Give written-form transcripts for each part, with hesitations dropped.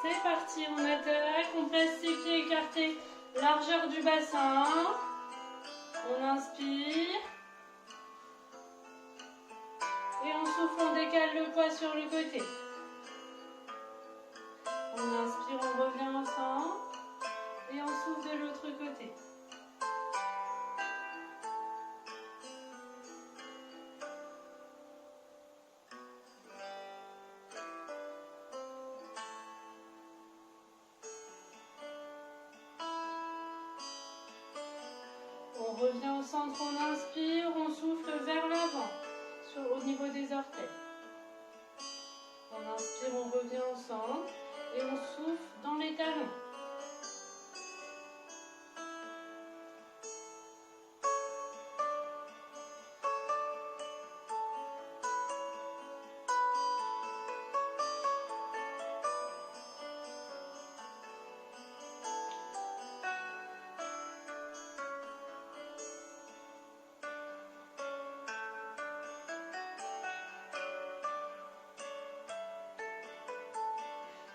C'est parti, on attaque, on place ses pieds écartés, largeur du bassin. On inspire. Et on souffle, on décale le poids sur le côté. On inspire, on revient au centre. Et on souffle de l'autre côté. On revient au centre, on inspire, on souffle vers l'avant, au niveau des orteils. On inspire, on revient au centre et on souffle dans les talons.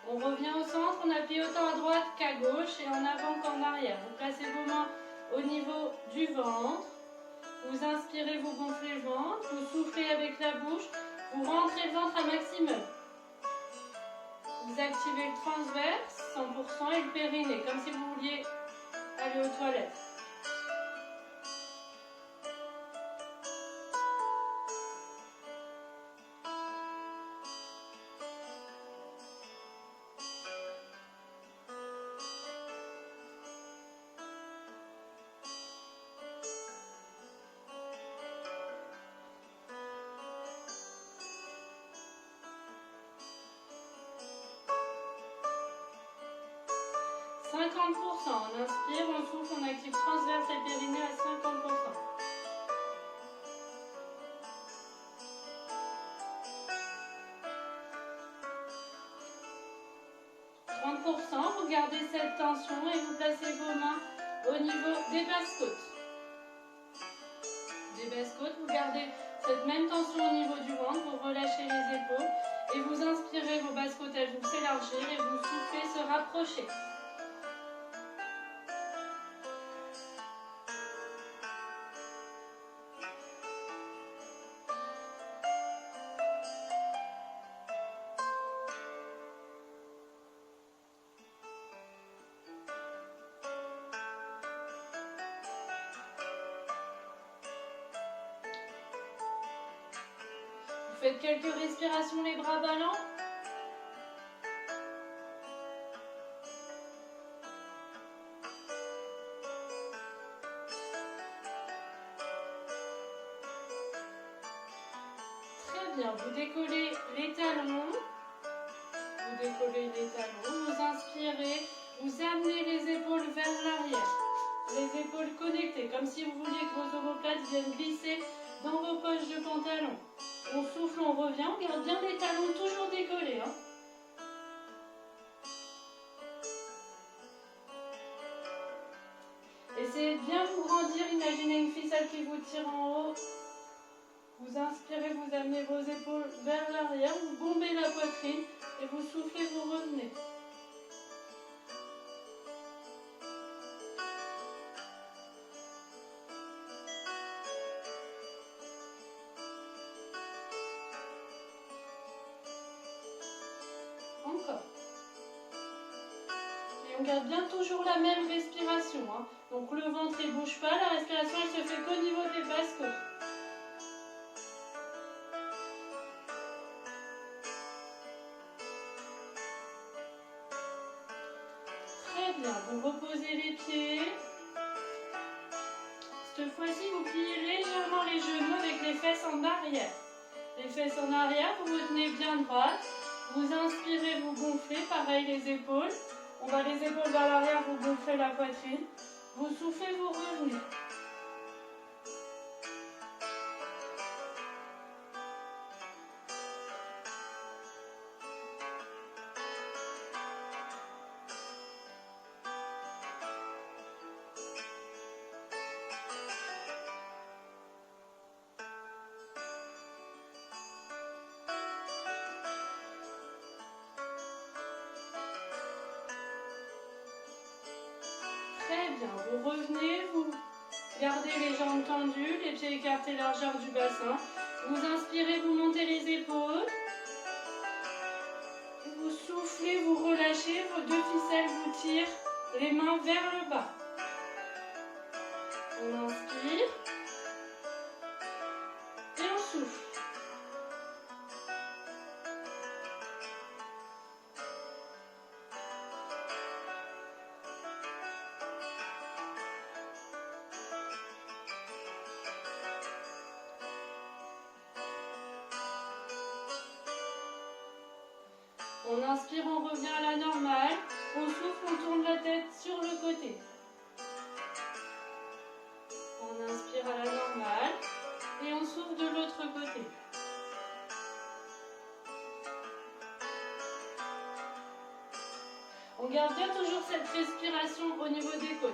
On revient au centre, on appuie autant à droite qu'à gauche et en avant qu'en arrière. Vous placez vos mains au niveau du ventre. Vous inspirez, vous gonflez le ventre. Vous soufflez avec la bouche. Vous rentrez le ventre à maximum. Vous activez le transverse, 100% et le périnée, comme si vous vouliez aller aux toilettes. « 50%, on inspire, on souffle, on active transverse et périnée à 50%. Vous gardez cette tension et vous placez vos mains au niveau des basses-côtes. Des basses-côtes, vous gardez cette même tension au niveau du ventre, vous relâchez les épaules et vous inspirez, vos basses-côtes elles vont s'élargir et vous soufflez, se rapprocher. Faites quelques respirations, les bras ballants. Très bien, vous décollez les talons. Vous décollez les talons, vous inspirez, vous amenez les épaules vers l'arrière. Les épaules connectées, comme si vous vouliez que vos omoplates viennent glisser dans vos poches de pantalon. On souffle, on revient, on garde bien les talons toujours décollés. Essayez de bien vous grandir, imaginez une ficelle qui vous tire en haut. Vous inspirez, vous amenez vos épaules vers l'arrière, vous bombez la poitrine et vous soufflez, vous revenez. Encore. Et on garde bien toujours la même respiration. Donc le ventre ne bouge pas, la respiration elle se fait qu'au niveau des basses-côtes. Très bien, vous reposez les pieds. Cette fois-ci, vous pliez légèrement les genoux avec les fesses en arrière. Les fesses en arrière, vous vous tenez bien droite. Vous inspirez, vous gonflez, pareil les épaules. On va les épaules vers l'arrière, vous gonflez la poitrine. Vous soufflez, vous revenez. bien. Vous revenez, vous gardez les jambes tendues, les pieds écartés largeur du bassin. Vous inspirez, vous montez les épaules. Vous soufflez, vous relâchez, vos deux ficelles vous tirent les mains vers le bas. On inspire et on souffle. On inspire, on revient à la normale. On souffle, on tourne la tête sur le côté. On inspire à la normale et on souffle de l'autre côté. On garde bien toujours cette respiration au niveau des côtes.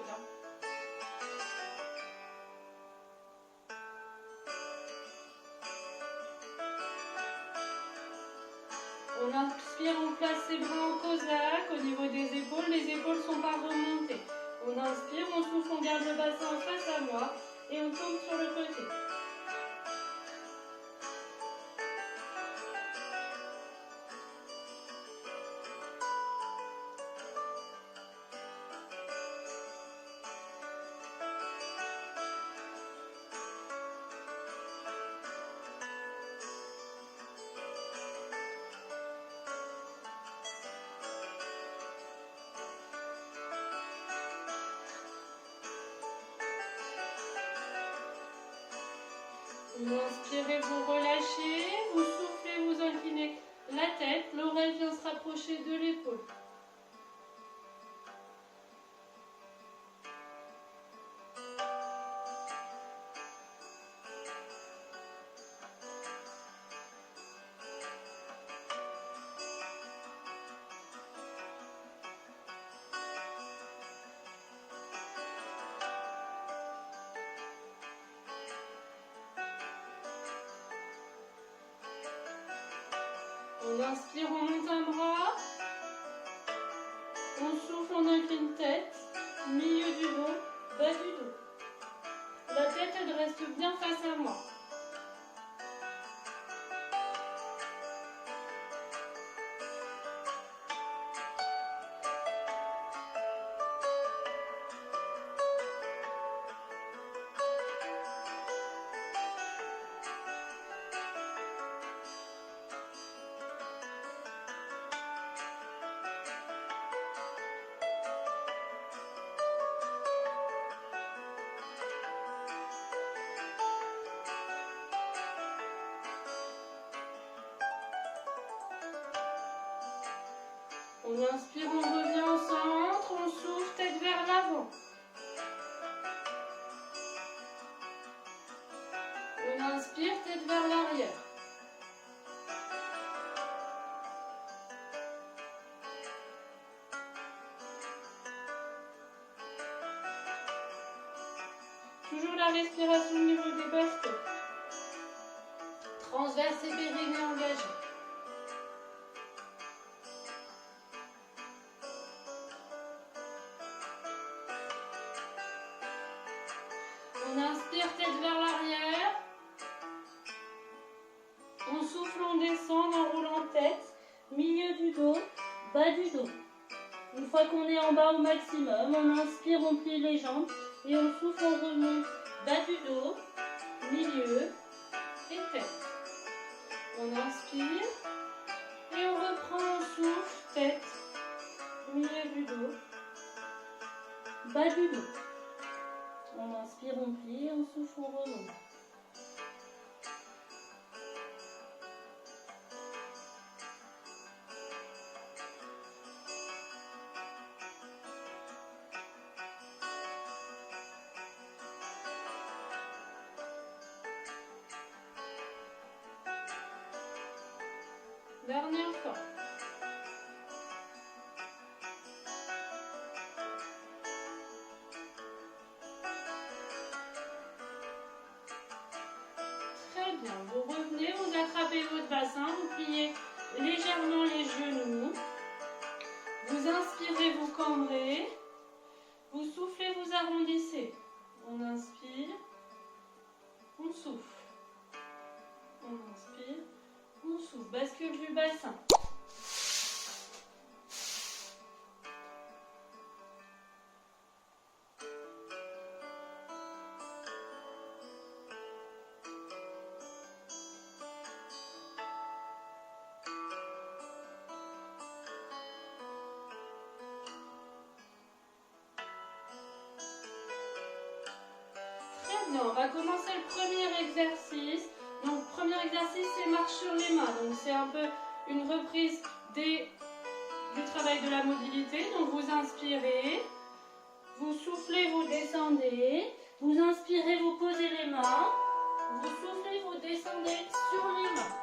On inspire, on place ses bras en cosaque au niveau des épaules. Les épaules sont pas remontées. On inspire, on souffle, on garde le bassin face à moi et on tourne sur le côté. Vous inspirez, vous relâchez, vous soufflez, vous inclinez la tête, l'oreille vient se rapprocher de l'épaule. On inspire, on monte un bras. On souffle, on incline tête, milieu du dos, bas du dos. La tête, elle reste bien face à moi. On inspire, on revient au centre, on souffle, tête vers l'avant. On inspire, tête vers l'arrière. Toujours la respiration au niveau des basses côtes. Transverse et périnée engagés. On inspire, tête vers l'arrière. On souffle, on descend en roulant tête, milieu du dos, bas du dos. Une fois qu'on est en bas au maximum, on inspire, on plie les jambes et on souffle, on remonte bas du dos, milieu et tête. On inspire et on reprend, on souffle, tête, milieu du dos, bas du dos. On inspire, on plie, on souffle, on remonte. Dernière fois. Très bien. Vous revenez, vous attrapez votre bassin, vous pliez légèrement les genoux. Vous inspirez, vous cambrez. Vous soufflez, vous arrondissez. On inspire, on souffle. On inspire, on souffle. Bascule du bassin. On va commencer le premier exercice. Donc, premier exercice, c'est marche sur les mains. Donc, c'est un peu une reprise du travail de la mobilité. Donc, vous inspirez, vous soufflez, vous descendez. Vous inspirez, vous posez les mains. Vous soufflez, vous descendez sur les mains.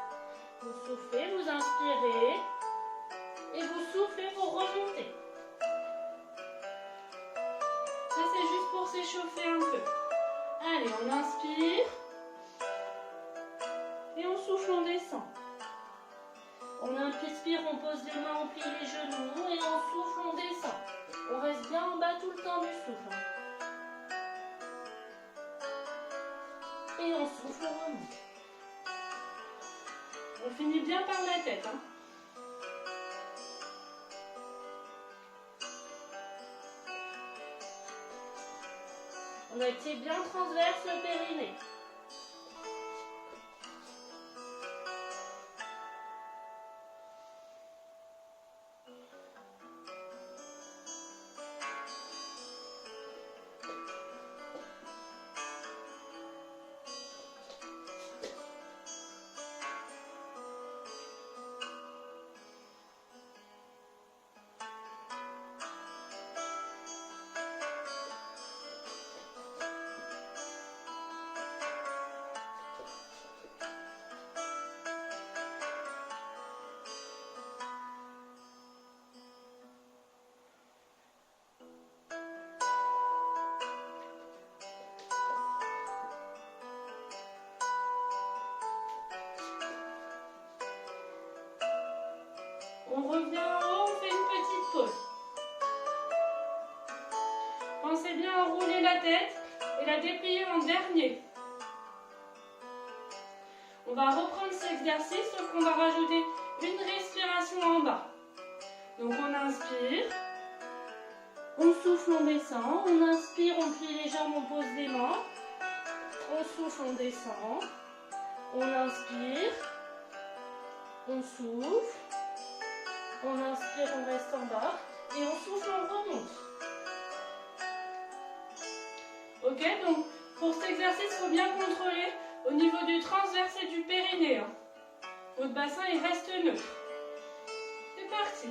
Vous soufflez, vous inspirez. Et vous soufflez, vous remontez. Ça, c'est juste pour s'échauffer un peu. Allez, on inspire et on souffle, on descend. On inspire, on pose les mains, on plie les genoux et on souffle, on descend. On reste bien en bas tout le temps du souffle. Et on souffle, on remonte. On finit bien par la tête. On active bien transverse le périnée. On revient en haut, on fait une petite pause. Pensez bien à rouler la tête et la déplier en dernier. On va reprendre cet exercice, sauf qu'on va rajouter une respiration en bas. Donc on inspire, on souffle, on descend, on inspire, on plie les jambes, on pose les mains, on souffle, on descend, on inspire, on souffle, on inspire, on reste en bas, et on souffle, on remonte. Ok, donc pour cet exercice, il faut bien contrôler au niveau du transverse et du périnée. Votre bassin, il reste neutre. C'est parti.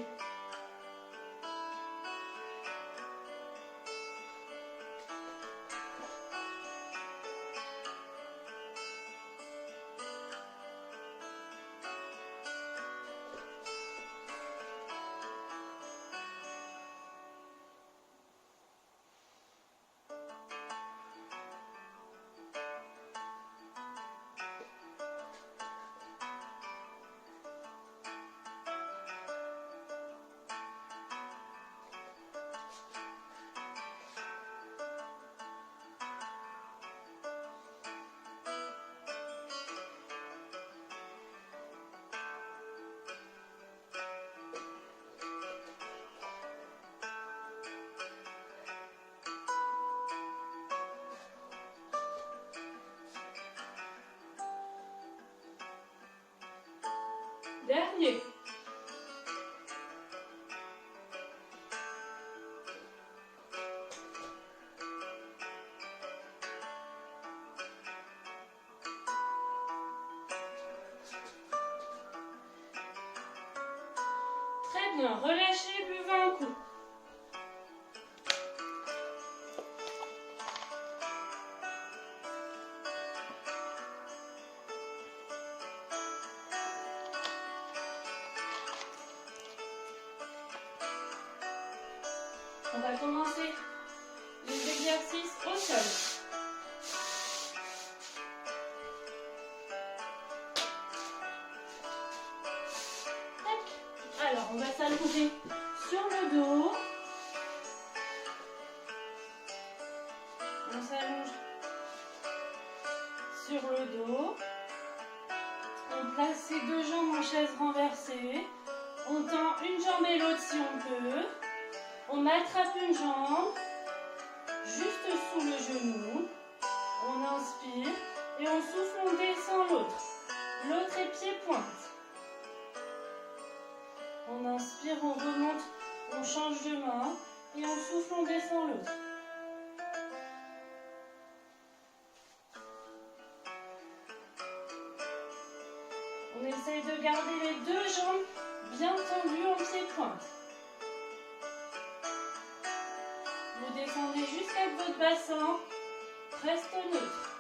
Dernier. Très bien, relâchez, buvez un coup. On va commencer les exercices au sol. Tac. Alors, on va s'allonger sur le dos. le dos. On place ses deux jambes en chaise renversée. On tend une jambe et l'autre si on peut. On attrape une jambe juste sous le genou. On inspire et on souffle, on descend l'autre. L'autre est pied-pointe. On inspire, on remonte, on change de main et on souffle, on descend l'autre. On essaye de garder les deux jambes bien tendues en pied-pointe. Vous descendez jusqu'à votre bassin, reste neutre.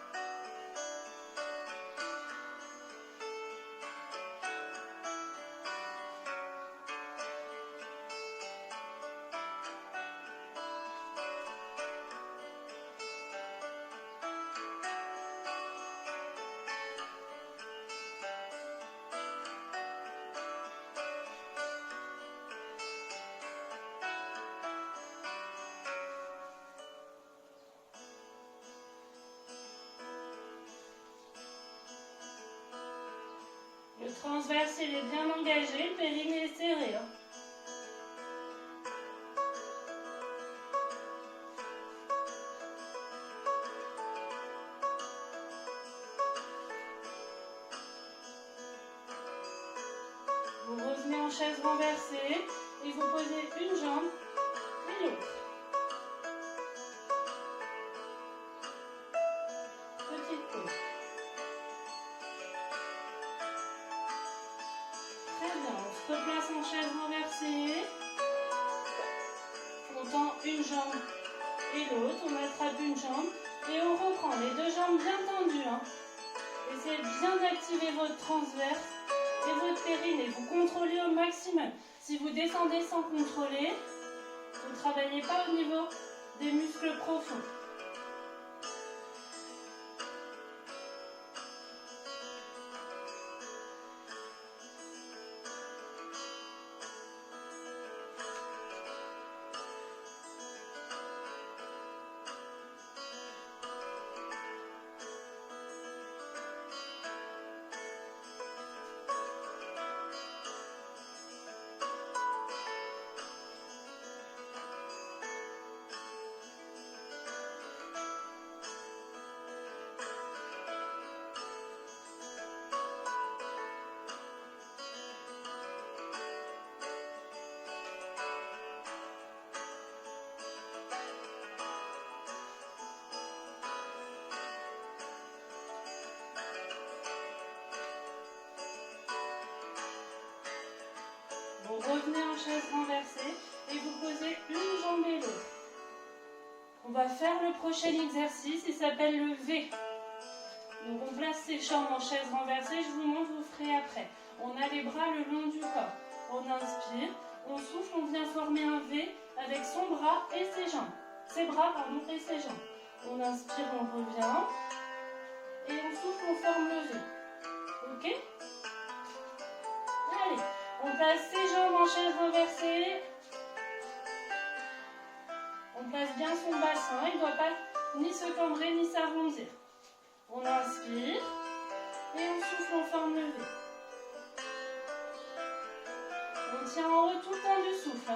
Le transverse, il est bien engagé, le périnée est serré. Vous revenez en chaise renversée et vous posez une jambe et l'autre. Petite pause. Très bien, on se replace en chaise renversée. On tend une jambe et l'autre, on attrape une jambe et on reprend. Les deux jambes bien tendues. Essayez bien d'activer votre transverse et votre périnée. Vous contrôlez au maximum. Si vous descendez sans contrôler, vous ne travaillez pas au niveau des muscles profonds. Vous revenez en chaise renversée et vous posez une jambe et l'autre. On va faire le prochain exercice, il s'appelle le V. Donc on place ses jambes en chaise renversée, je vous montre, vous ferez après. On a les bras le long du corps. On inspire, on souffle, on vient former un V avec son bras et ses jambes. Ses bras, pardon, et ses jambes. On inspire, on revient. Et on souffle, on forme le V. Ok? Allez, on place ses jambes en chaise renversée. On place bien son bassin, il ne doit pas ni se cambrer ni s'arrondir. On inspire et on souffle, on forme le V. On tient en haut tout le temps du souffle.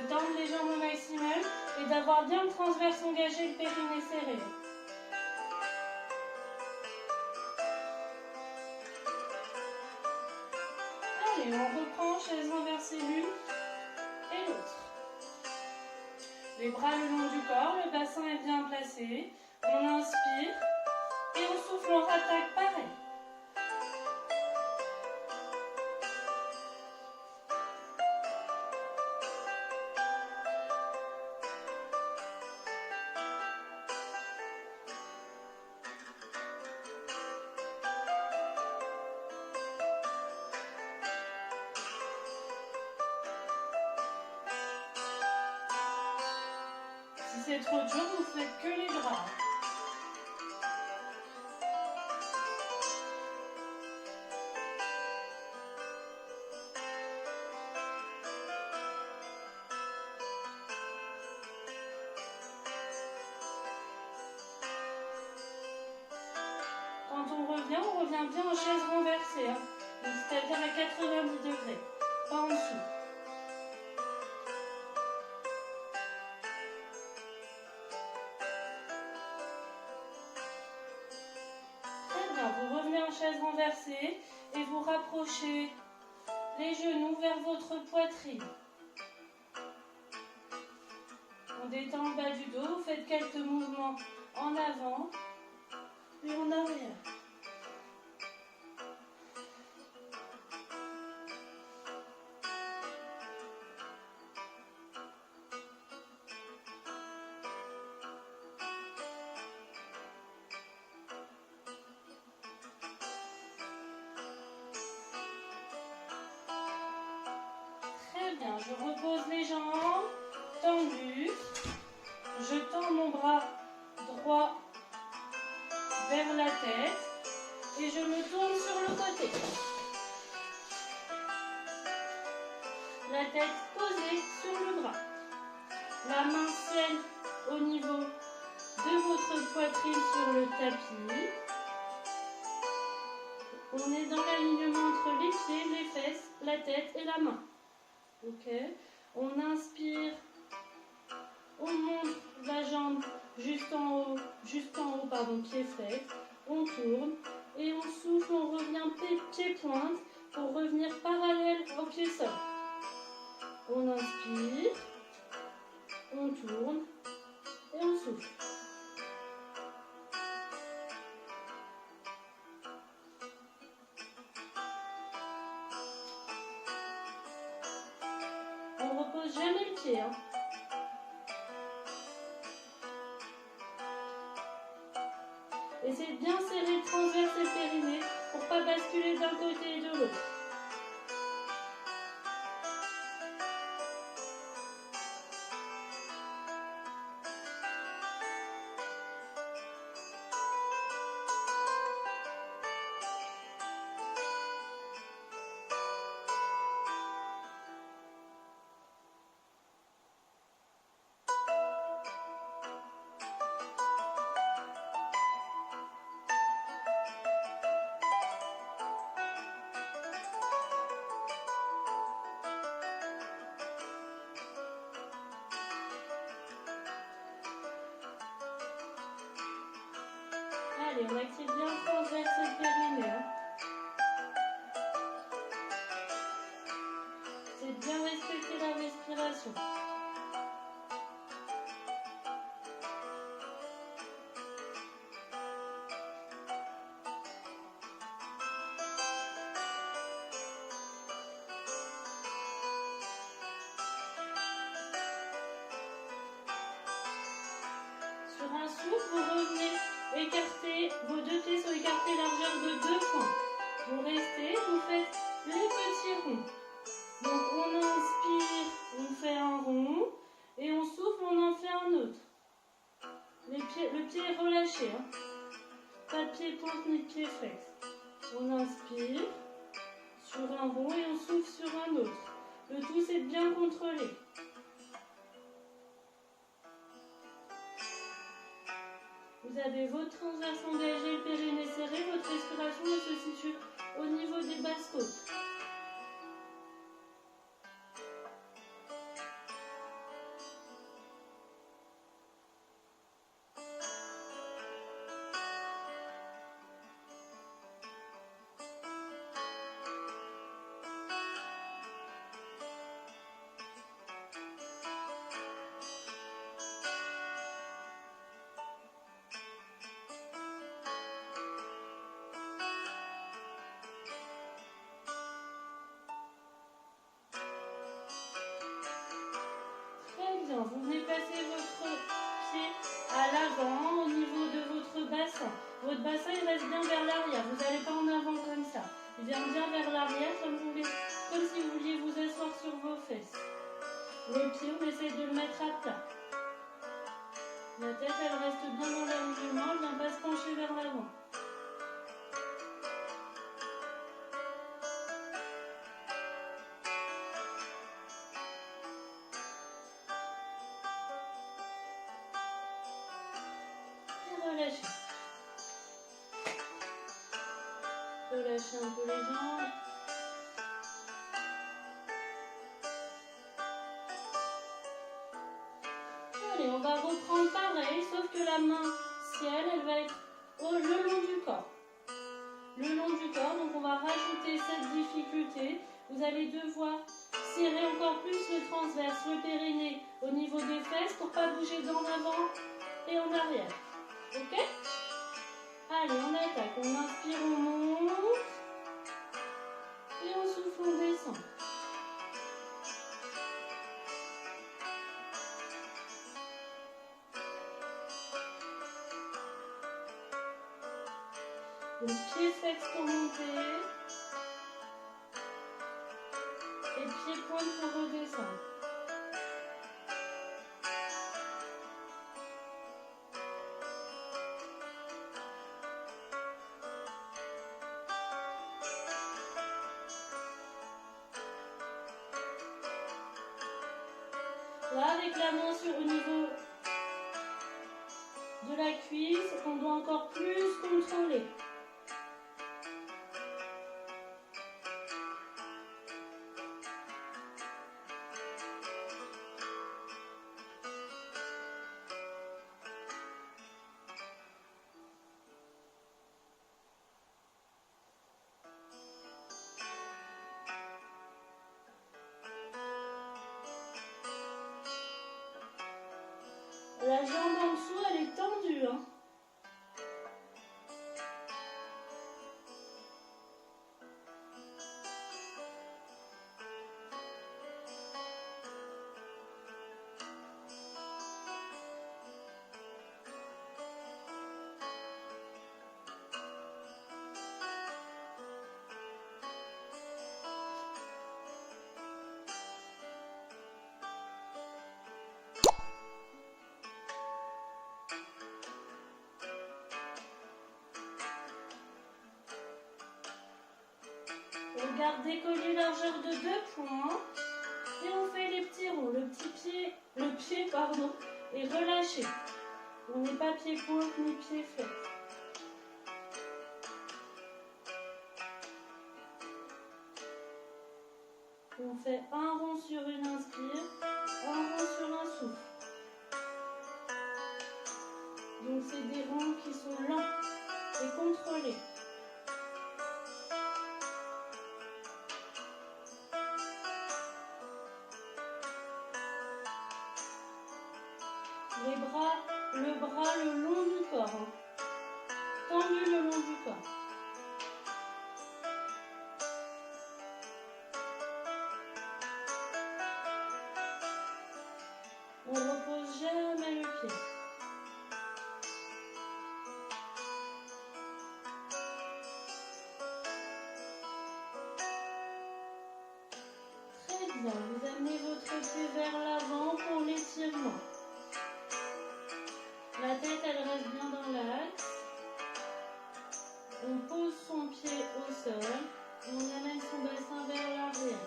tendre les jambes au maximum et d'avoir bien le transverse engagé, le périnée serré. Allez, on reprend, chaise renversée l'une et l'autre. Les bras le long du corps, le bassin est bien placé. On inspire et on souffle, on rattaque pareil. Si c'est trop dur, vous faites que les bras. Quand on revient bien en chaise renversée, hein. C'est-à-dire à 90 degrés, pas en dessous. Très bien, vous revenez en chaise renversée et vous rapprochez les genoux vers votre poitrine. On détend le bas du dos, vous faites quelques mouvements en avant et en arrière. Très bien, je repose les jambes tendues. Je tends mon bras droit vers la tête et je me tourne sur le côté. La tête posée sur le bras. La main serrée au niveau de votre poitrine sur le tapis. On est dans l'alignement entre les pieds, les fesses, la tête et la main. Ok. On inspire. On monte la jambe juste en haut, pied flex. On tourne et on souffle, on revient pied pointe pour revenir parallèle au pied sol. On inspire, on tourne et on souffle. On repose jamais le pied, hein. Essayez de bien serrer le transverse et le périnée pour ne pas basculer d'un côté et de l'autre. Allez, on active bien le transverse et le périnée. Hein. C'est de bien respecter la respiration. Sur un souffle, vous revenez écarter, vos deux pieds sont écartés largeur de 2 points. Vous restez, vous faites les petits ronds. Donc on inspire, on fait un rond, et on souffle, on en fait un autre. Le pied est relâché, hein. Pas de pied pointe ni de pied flex. On inspire sur un rond et on souffle sur un autre. Le tout c'est de bien contrôler. Vous avez votre transverse engagé, le périnée serré, votre respiration se situe au niveau des basses côtes. descend. Vous venez placer votre pied à l'avant au niveau de votre bassin. Votre bassin il reste bien vers l'arrière. Vous n'allez pas en avant comme ça. Il vient bien vers l'arrière comme si vous vouliez vous asseoir sur vos fesses. Le pied, on essaie de le mettre à plat. La tête, elle reste bien dans l'alignement, elle ne vient pas se pencher vers l'avant. Et relâchez. Relâchez un peu les jambes. Allez, on va reprendre pareil, sauf que la main ciel, elle va être le long du corps. Le long du corps, donc on va rajouter cette difficulté. Vous allez devoir serrer encore plus le transverse, le périnée au niveau des fesses pour ne pas bouger d'en avant et en arrière. Ok? Allez, on attaque. On inspire, on monte. Et on souffle, on descend. Donc pied flex pour monter. Et pied pointe pour redescendre. Là, avec la main au niveau de la cuisse, on doit encore plus contrôler. La jambe en dessous, elle est tendue. Hein. On garde décollé largeur de 2 points. Et on fait les petits ronds. Le pied est relâché. On n'est pas pied pointe ni pied flex. On fait un rond sur une inspire, un rond sur un souffle. Donc c'est des ronds qui sont lents et contrôlés. Le bras le long du corps. Hein. Tendu le long du corps. On ne repose jamais le pied. Très bien, vous amenez votre pied vers l'avant pour l'étirement. La tête, elle reste bien dans l'axe. On pose son pied au sol et on amène son bassin vers l'arrière.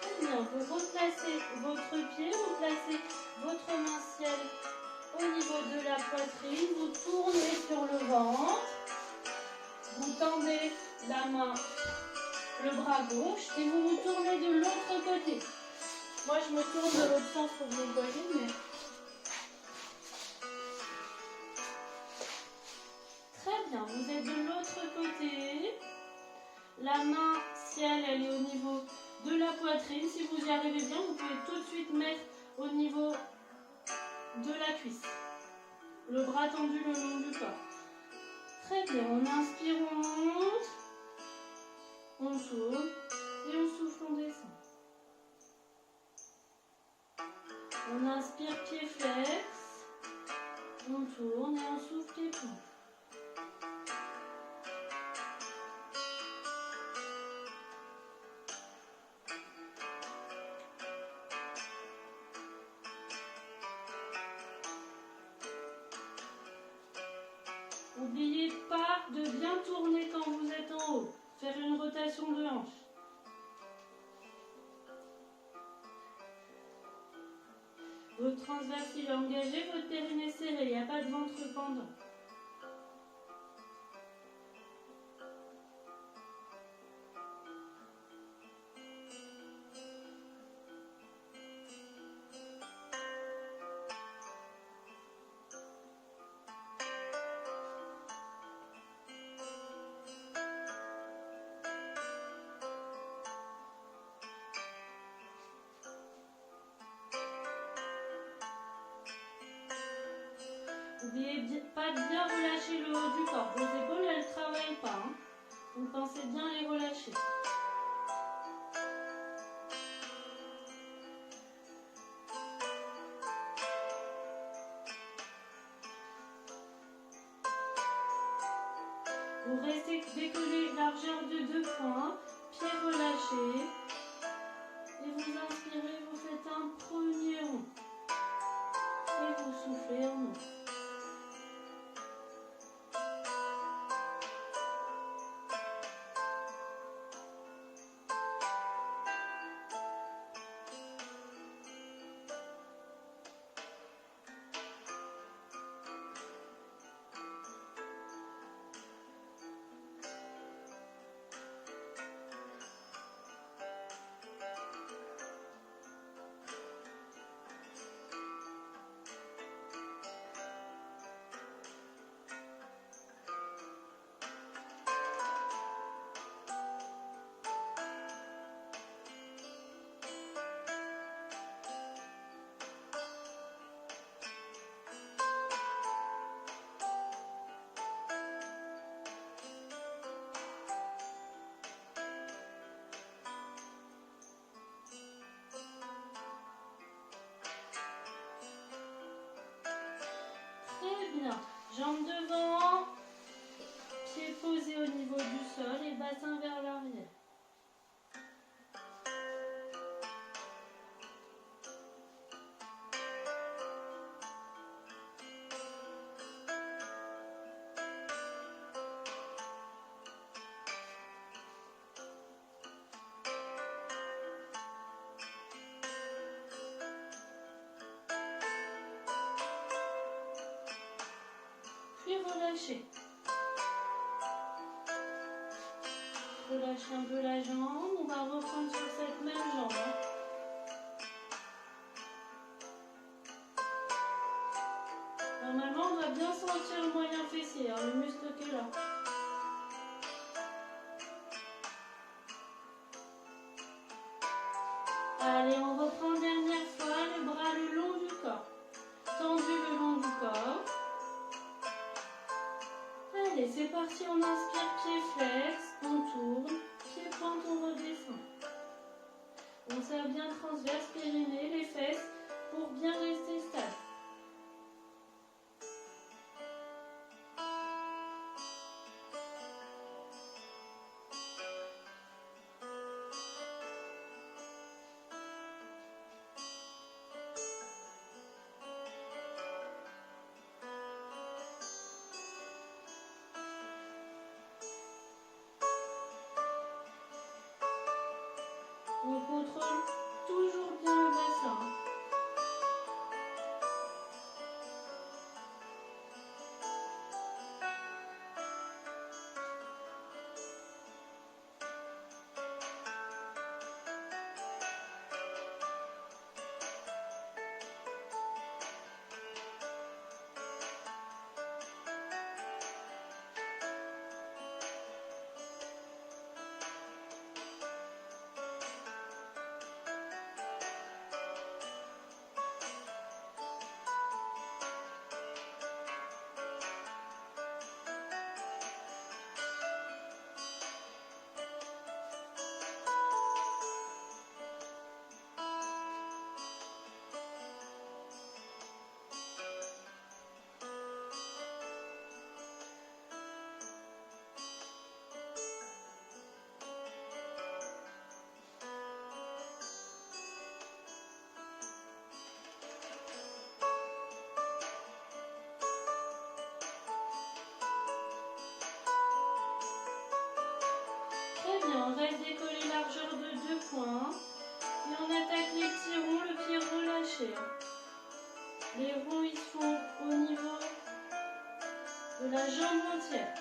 Très bien, vous replacez votre pied, vous placez votre main ciel au niveau de la poitrine, vous tournez sur le ventre. Vous tendez la main, le bras gauche et vous vous tournez de l'autre côté. Moi, je me tourne de l'autre sens pour que vous voyez, mais... Très bien, vous êtes de l'autre côté. La main ciel, elle est au niveau de la poitrine. Si vous y arrivez bien, vous pouvez tout de suite mettre au niveau de la cuisse. le bras tendu le long du corps. Très bien, on inspire, on monte, on tourne et on souffle, on descend. On inspire, pied flex, on tourne et on souffle, pied planche. N'oubliez pas de bien tourner quand vous êtes en haut. Faire une rotation de hanche. Votre transverse il est engagé, votre périnée serré, il n'y a pas de ventre pendant. N'oubliez pas de bien relâcher le haut du corps. Vos épaules, elles ne travaillent pas. Hein. Vous pensez bien les relâcher. Vous restez décollé largeur de 2 points, pieds relâchés. Et vous inspirez, vous faites un premier rond. Et vous soufflez en haut. Très bien. Jambes devant, pieds posés au niveau du sol et bassin vers l'arrière. Puis relâchez. Relâchez un peu la jambe. On va reprendre sur cette même jambe. Normalement, on va bien sentir le moyen fessier, hein, le muscle qui est là. Allez, on reprend une dernière fois, les bras le long du corps. Tendu le long du corps. Allez, c'est parti, on inspire, pied flex, on tourne, pied pointe, on redescend. On serre bien transverse, périnée, les fesses pour bien rester stable. On contrôle toujours bien le bassin. reste décollé largeur de 2 points. Et on attaque les petits ronds, le pied relâché. Les ronds, ils sont au niveau de la jambe entière.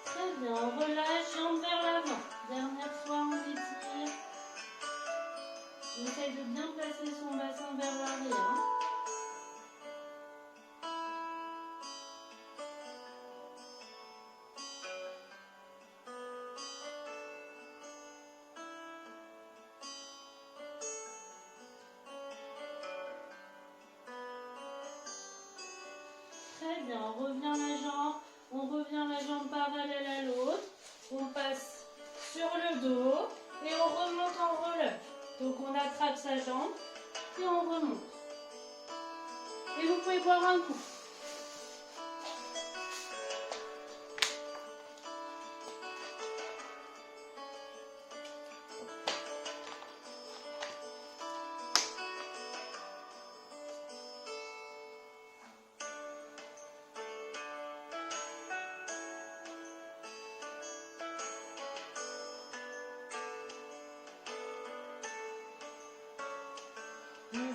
Très bien, on relâche, jambes vers l'avant. Dernière fois, on étire. On essaye de bien placer son bassin vers l'arrière. Très bien, on revient la jambe parallèle à l'autre. On passe sur le dos et on remonte en relève. Donc on attrape sa jambe et on remonte. Et vous pouvez boire un coup.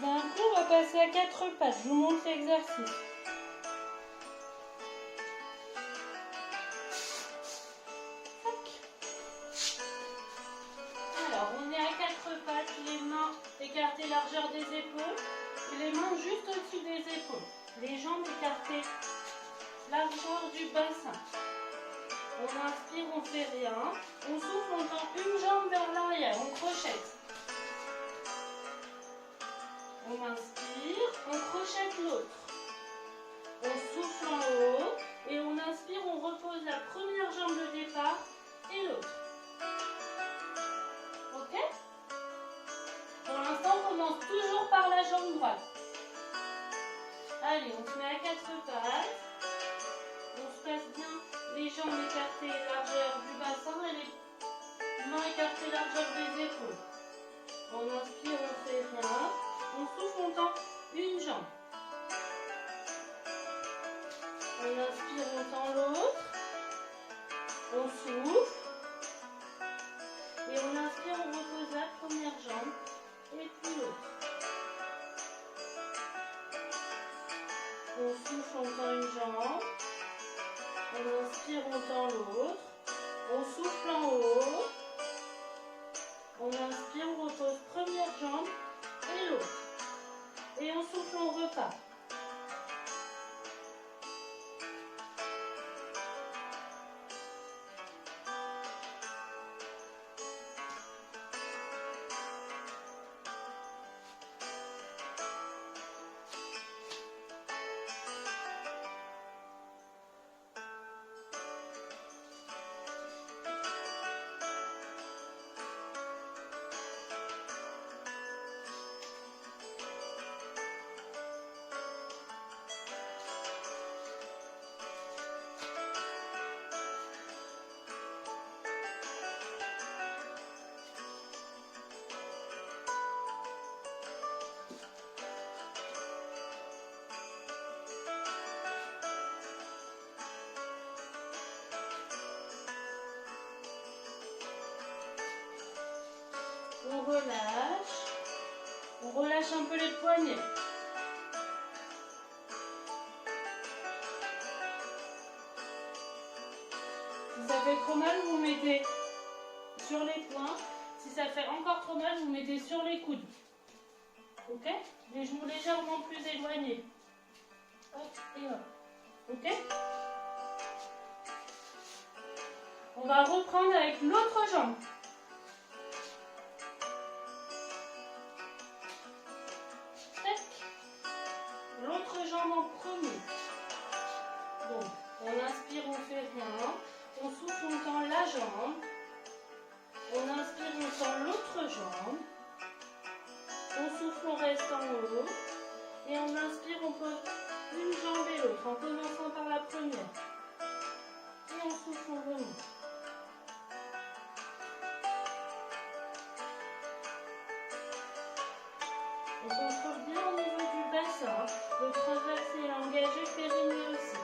D'un coup, on va passer à 4 pattes. Je vous montre l'exercice. Alors, on est à 4 pattes, les mains écartées largeur des épaules et les mains juste au-dessus des épaules. Les jambes écartées largeur du bassin. On inspire, on fait rien. On souffle, on tend une jambe vers l'arrière, on crochette. On inspire, on crochette l'autre. On souffle en haut et on inspire, on repose la première jambe de départ et l'autre. Ok? Pour l'instant, on commence toujours par la jambe droite. Allez, on se met à 4 pattes. On se passe bien les jambes écartées largeur du bassin et les mains écartées largeur des épaules. On inspire, on fait rien. On souffle, on tend une jambe. On inspire, on tend l'autre. On souffle. Et on inspire, on repose la première jambe. Et puis l'autre. On souffle, on tend une jambe. On inspire, on tend l'autre. On souffle en haut. On inspire, on repose première jambe et l'autre. Et on souffle, on repart. On relâche. On relâche un peu les poignets. Si ça fait trop mal, vous mettez sur les poings. Si ça fait encore trop mal, vous mettez sur les coudes. Ok? Les genoux légèrement plus éloignés. Hop et hop. Ok? On va reprendre avec l'autre jambe. L'autre jambe en premier. Donc, on inspire, on fait rien. On souffle, on tend la jambe. On inspire, on tend l'autre jambe. On souffle, on reste en haut. Et on inspire, on pose une jambe et l'autre, en commençant par la première. Et on souffle, on remonte. On contrôle bien au niveau du bassin. Le transversé est engagé, périnée aussi.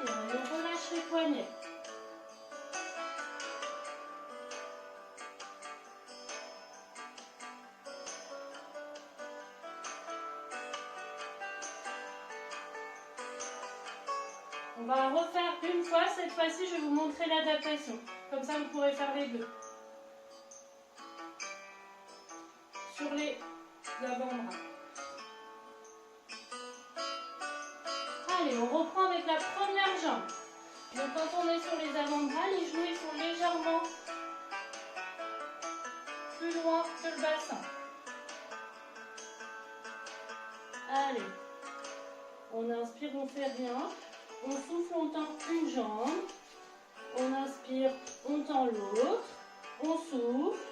Et on relâche les poignets. On va refaire une fois. Cette fois-ci, je vais vous montrer l'adaptation. Comme ça, vous pourrez faire les deux. Sur les avant-bras. Allez, on reprend avec la première jambe. Donc quand on est sur les avant-bras, les genoux ils sont légèrement plus loin que le bassin. Allez, on inspire, on fait rien. On souffle, on tend une jambe. On inspire, on tend l'autre. On souffle.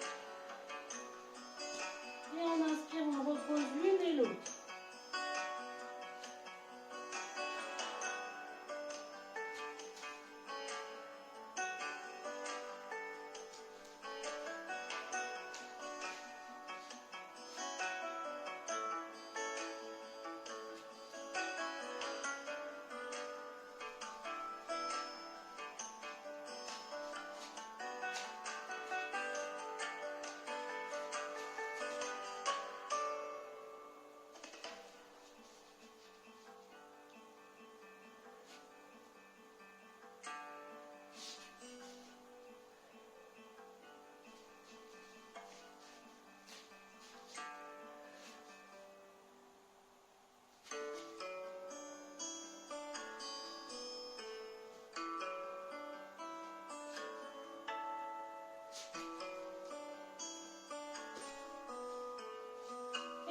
Et on inspire, on repose l'une et l'autre.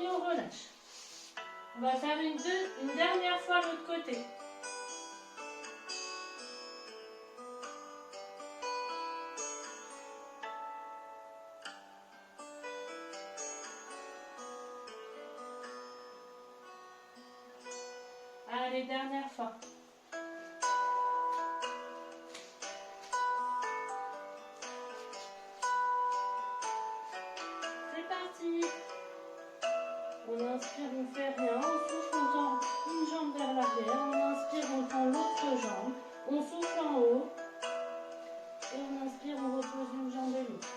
Et on relâche. On va faire une dernière fois l'autre côté. Allez, dernière fois. C'est parti. On inspire, on fait rien. On souffle, on tend une jambe vers l'arrière. On inspire, on tend l'autre jambe. On souffle en haut. Et on inspire, on repose une jambe et l'autre.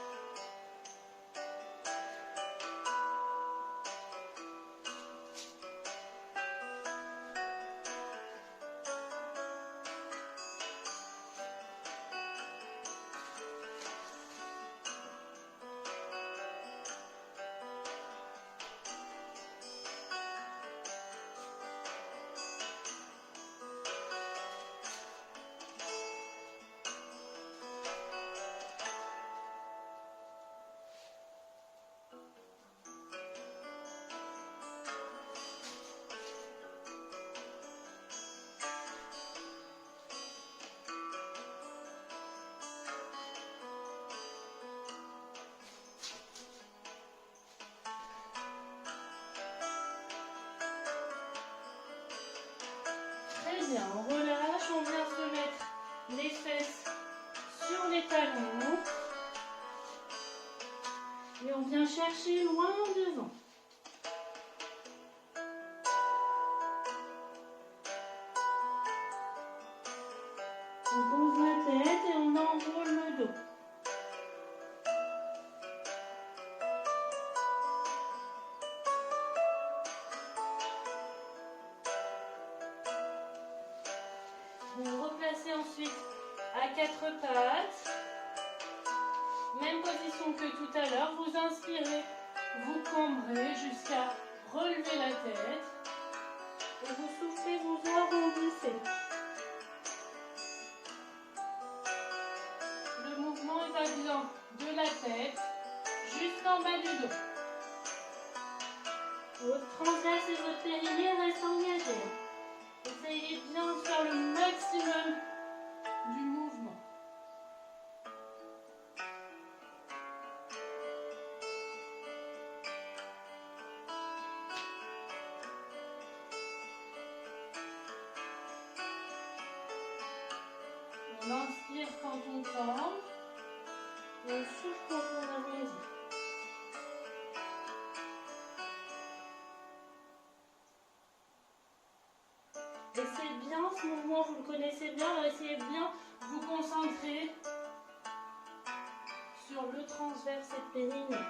bien, on relâche, on vient se mettre les fesses sur les talons. Et on vient chercher loin devant. On pose la tête et on enroule le dos. Vous replacez ensuite à quatre pattes. Même position que tout à l'heure. Vous inspirez, vous cambrez jusqu'à relever la tête. Et vous soufflez, vous arrondissez. Le mouvement va bien de la tête jusqu'en bas du dos. Votre transverse et votre périnée restent engagés. Essayez bien de faire le maximum du mouvement. On inspire quand on cambre et on souffle quand on arrondit. Et c'est bien ce mouvement, vous le connaissez bien, alors essayez bien de vous concentrer sur le transverse et le périnée.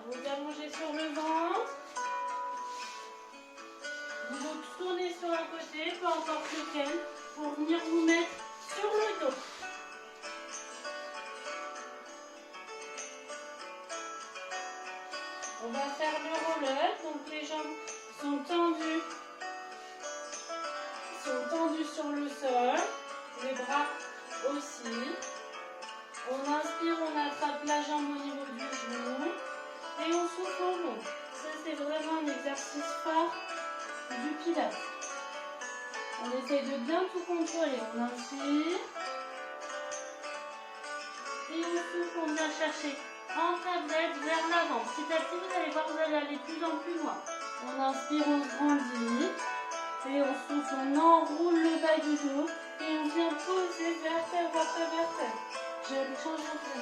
Vous allongez sur le ventre. Vous vous tournez sur un côté, peu importe lequel, pour venir vous mettre sur le dos. On va faire le roll-up, donc les jambes sont tendues sur le sol, les bras aussi. On inspire, on attrape la jambe au niveau du genou. Et on souffle en long. Ça, c'est vraiment un exercice phare du pilates. On essaye de bien tout contrôler. On inspire. Et on souffle, on vient chercher en tablette vers l'avant. Petit à petit, vous allez voir, vous allez aller de plus en plus loin. On inspire, on se grandit. Et on souffle, on enroule le bas du dos. Et on vient poser vertèbre après vertèbre. Je vais changer un peu.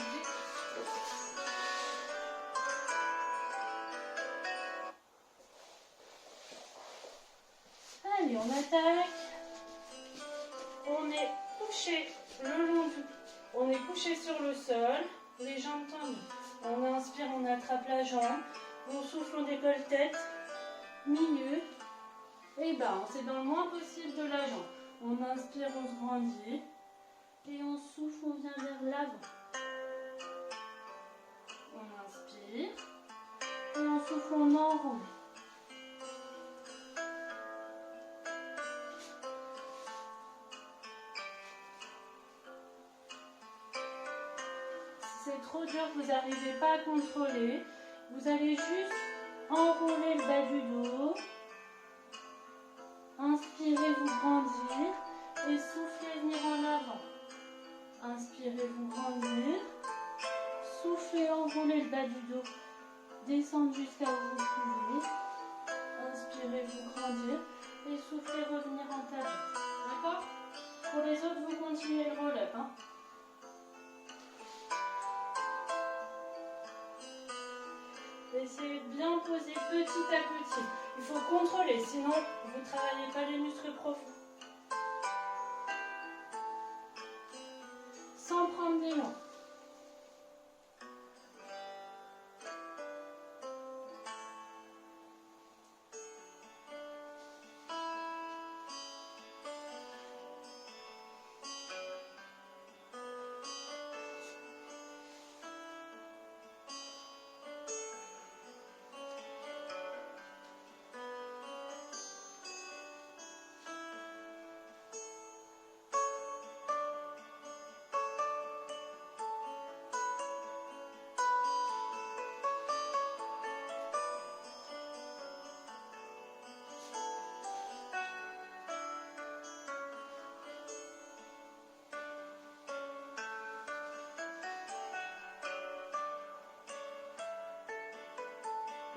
Allez, on attaque. On est couché le long du... On est couché sur le sol, les jambes tendues. On inspire, on attrape la jambe. On souffle, on décolle tête, milieu et bas. C'est dans le moins possible de la jambe. On inspire, on se grandit. Et on souffle, on vient vers l'avant. On inspire. Et on souffle, on enroule. C'est trop dur, vous n'arrivez pas à contrôler. Vous allez juste enrouler le bas du dos. Inspirez, vous grandir. Et soufflez, venir en avant. Inspirez, vous grandir. Soufflez, enrouler le bas du dos. Descendre jusqu'à où vous pouvez. Inspirez, vous grandir. Et soufflez, revenir en tablette. D'accord? Pour les autres, vous continuez le roll-up. Hein. Essayez de bien poser petit à petit. Il faut contrôler, sinon vous ne travaillez pas les muscles profonds. Sans prendre d'élan.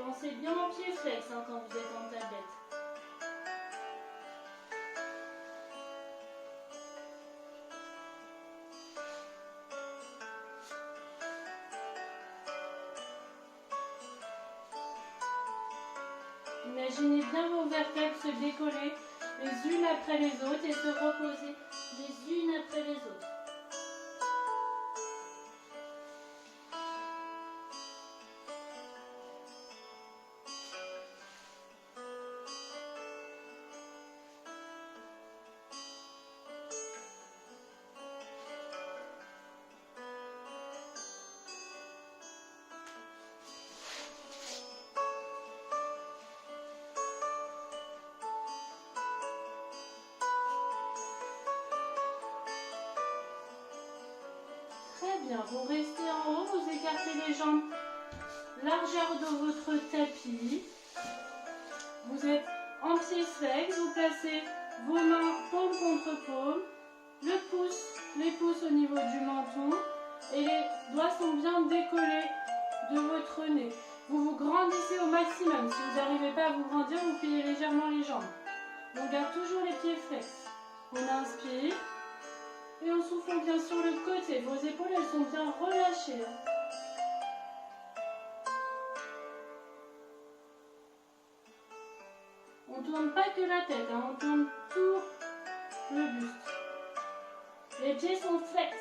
Pensez bien au pied flex quand vous êtes en tablette. Imaginez bien vos vertèbres se décoller les unes après les autres et se reposer les unes après les autres. Très bien, vous restez en haut, vous écartez les jambes, largeur de votre tapis. Vous êtes en pied flex, vous placez vos mains paume contre paume, les pouces au niveau du menton et les doigts sont bien décollés de votre nez. Vous vous grandissez au maximum. Si vous n'arrivez pas à vous grandir, vous pliez légèrement les jambes. On garde toujours les pieds flex. On inspire. Et on souffle bien sur le côté. Vos épaules, elles sont bien relâchées. On ne tourne pas que la tête, on tourne tout le buste. Les pieds sont flex.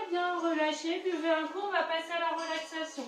Bien relâché, buvez un coup, on va passer à la relaxation.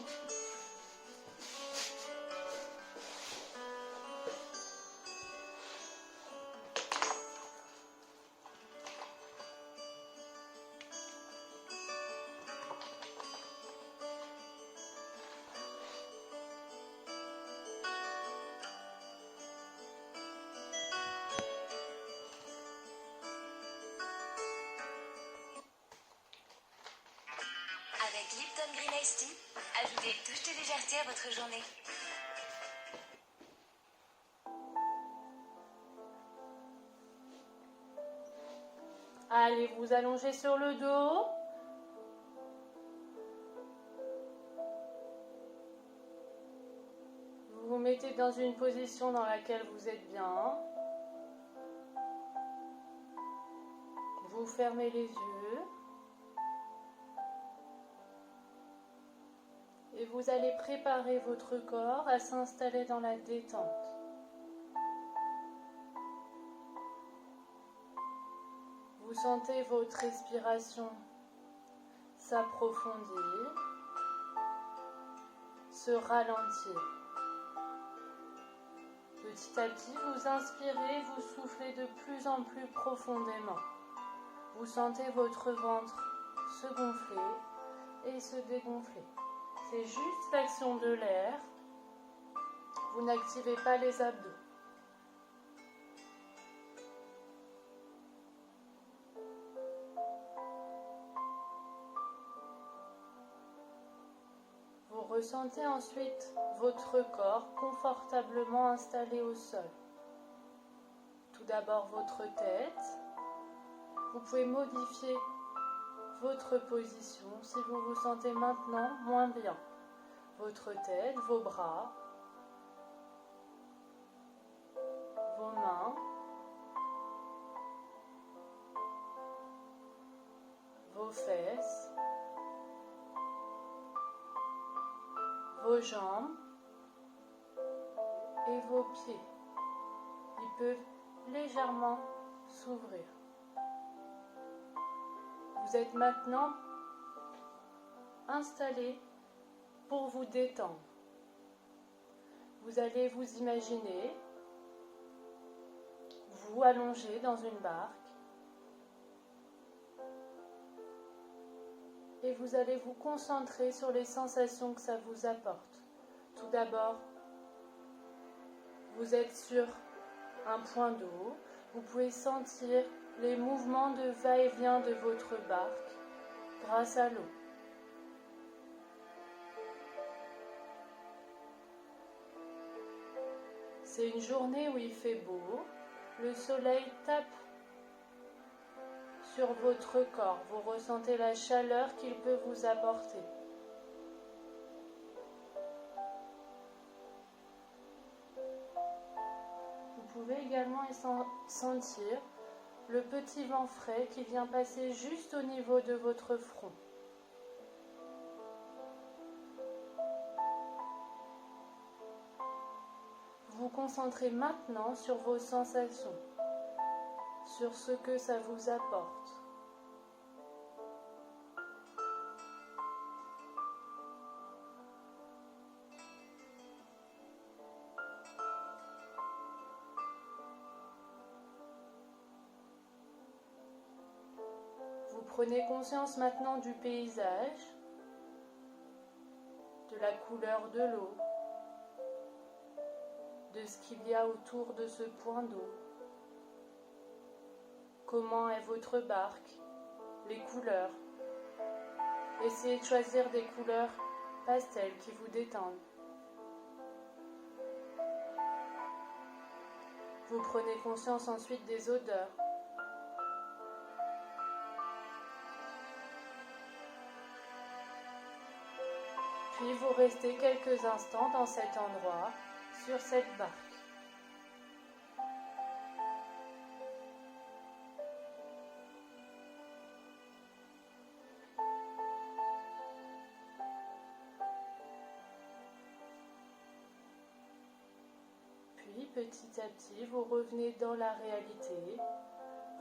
Avec Lipton Green Iced Tea, ajoutez une touche de légèreté à votre journée. Allez, vous allongez sur le dos. Vous vous mettez dans une position dans laquelle vous êtes bien. Vous fermez les yeux. Et vous allez préparer votre corps à s'installer dans la détente. Vous sentez votre respiration s'approfondir, se ralentir. Petit à petit, vous inspirez, vous soufflez de plus en plus profondément. Vous sentez votre ventre se gonfler et se dégonfler. C'est juste l'action de l'air. Vous n'activez pas les abdos. Vous ressentez ensuite votre corps confortablement installé au sol. Tout d'abord votre tête. Vous pouvez modifier votre position si vous vous sentez maintenant moins bien. Votre tête, vos bras, vos mains, vos fesses, vos jambes et vos pieds. Ils peuvent légèrement s'ouvrir. Vous êtes maintenant installé pour vous détendre. Vous allez vous imaginer vous allongé dans une barque et vous allez vous concentrer sur les sensations que ça vous apporte. Tout d'abord, vous êtes sur un point d'eau, vous pouvez sentir les mouvements de va-et-vient de votre barque grâce à l'eau. C'est une journée où il fait beau, le soleil tape sur votre corps, vous ressentez la chaleur qu'il peut vous apporter. Vous pouvez également sentir le petit vent frais qui vient passer juste au niveau de votre front. Vous concentrez maintenant sur vos sensations, sur ce que ça vous apporte. Vous prenez conscience maintenant du paysage, de la couleur de l'eau, de ce qu'il y a autour de ce point d'eau. Comment est votre barque, les couleurs. Essayez de choisir des couleurs pastel qui vous détendent. Vous prenez conscience ensuite des odeurs. Puis vous restez quelques instants dans cet endroit, sur cette barque. Puis petit à petit, vous revenez dans la réalité.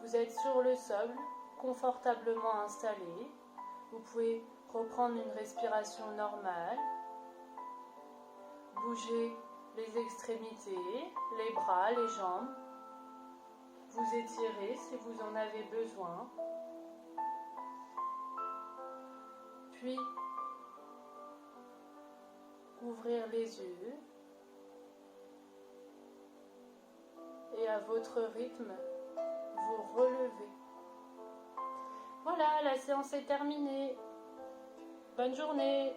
Vous êtes sur le sol, confortablement installé. Vous pouvez reprendre une respiration normale. Bougez les extrémités, les bras, les jambes. Vous étirez si vous en avez besoin. Puis, ouvrir les yeux. Et à votre rythme, vous relevez. Voilà, la séance est terminée. Bonne journée.